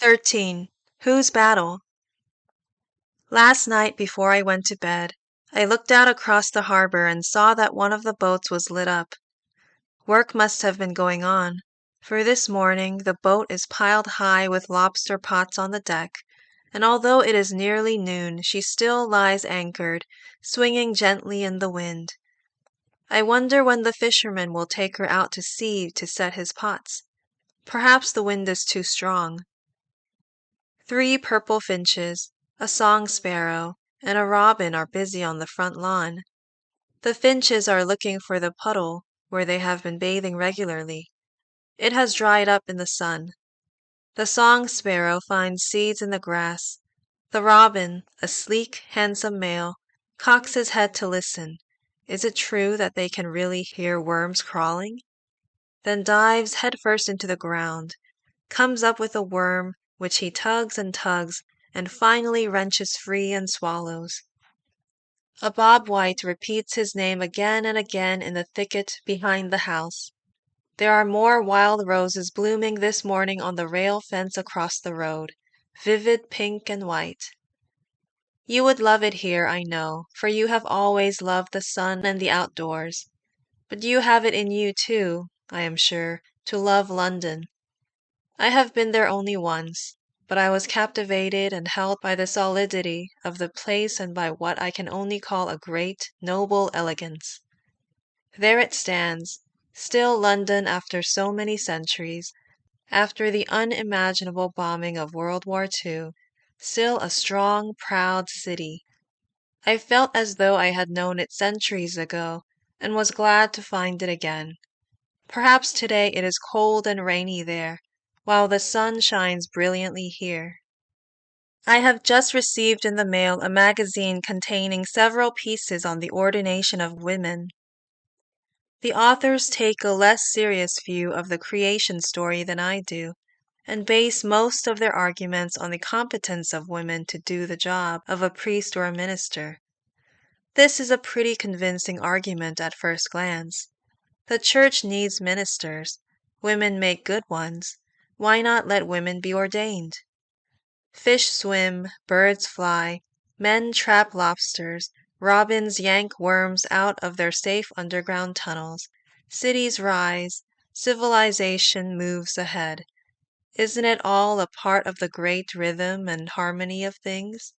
13. Whose battle? Last night before I went to bed, I looked out across the harbor and saw that one of the boats was lit up. Work must have been going on, for this morning the boat is piled high with lobster pots on the deck, and although it is nearly noon, she still lies anchored, swinging gently in the wind. I wonder when the fisherman will take her out to sea to set his pots. Perhaps the wind is too strong. 3 purple finches, a song sparrow, and a robin are busy on the front lawn. The finches are looking for the puddle where they have been bathing regularly. It has dried up in the sun. The song sparrow finds seeds in the grass. The robin, a sleek, handsome male, cocks his head to listen. Is it true that they can really hear worms crawling? Then dives headfirst into the ground, comes up with a worm, which he tugs and finally wrenches free and swallows. A bobwhite repeats his name again and again in the thicket behind the house. There are more wild roses blooming this morning on the rail fence across the road, vivid pink and white. You would love it here, I know, for you have always loved the sun and the outdoors. But you have it in you too, I am sure, to love London. I have been there only once, but I was captivated and held by the solidity of the place and by what I can only call a great, noble elegance. There it stands, still London after so many centuries, after the unimaginable bombing of World War II, still a strong, proud city. I felt as though I had known it centuries ago, and was glad to find it again. Perhaps today it is cold and rainy there, while the sun shines brilliantly here. I have just received in the mail a magazine containing several pieces on the ordination of women. The authors take a less serious view of the creation story than I do, and base most of their arguments on the competence of women to do the job of a priest or a minister. This is a pretty convincing argument at first glance. The church needs ministers. Women make good ones. Why not let women be ordained? Fish swim, birds fly, men trap lobsters, robins yank worms out of their safe underground tunnels, cities rise, civilization moves ahead. Isn't it all a part of the great rhythm and harmony of things?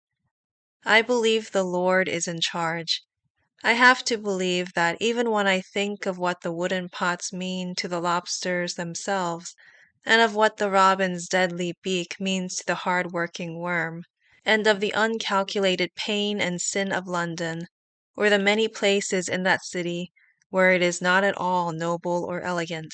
I believe the Lord is in charge. I have to believe that even when I think of what the wooden pots mean to the lobsters themselves, and of what the robin's deadly beak means to the hard-working worm, and of the uncalculated pain and sin of London, or the many places in that city where it is not at all noble or elegant.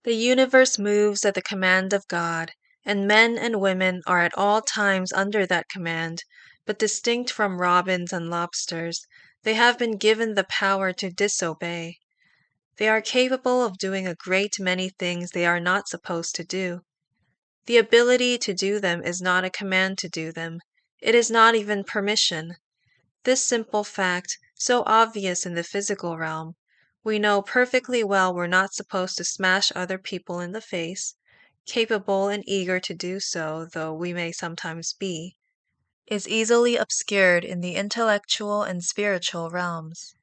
The universe moves at the command of God, and men and women are at all times under that command, but distinct from robins and lobsters, they have been given the power to disobey. They are capable of doing a great many things they are not supposed to do. The ability to do them is not a command to do them. It is not even permission. This simple fact, so obvious in the physical realm, we know perfectly well we're not supposed to smash other people in the face, capable and eager to do so though we may sometimes be, is easily obscured in the intellectual and spiritual realms.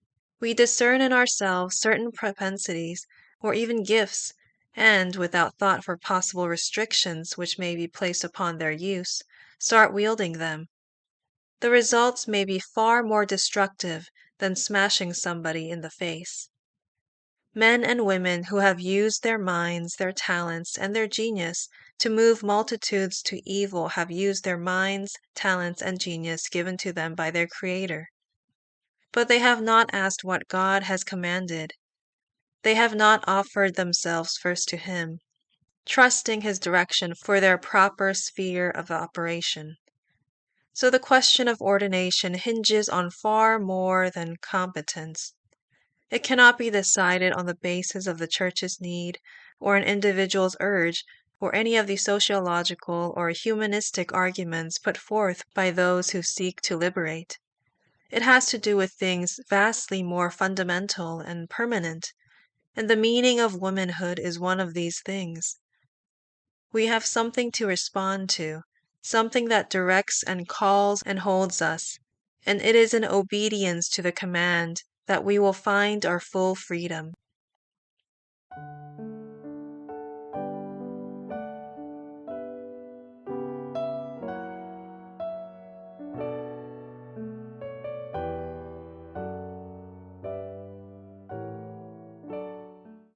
We discern in ourselves certain propensities or even gifts, and, without thought for possible restrictions which may be placed upon their use, start wielding them. The results may be far more destructive than smashing somebody in the face. Men and women who have used their minds, their talents, and their genius to move multitudes to evil have used their minds, talents, and genius given to them by their Creator. But they have not asked what God has commanded. They have not offered themselves first to Him, trusting His direction for their proper sphere of operation. So the question of ordination hinges on far more than competence. It cannot be decided on the basis of the Church's need, or an individual's urge, or any of the sociological or humanistic arguments put forth by those who seek to liberate. It has to do with things vastly more fundamental and permanent, and the meaning of womanhood is one of these things. We have something to respond to, something that directs and calls and holds us, and it is in obedience to the command that we will find our full freedom.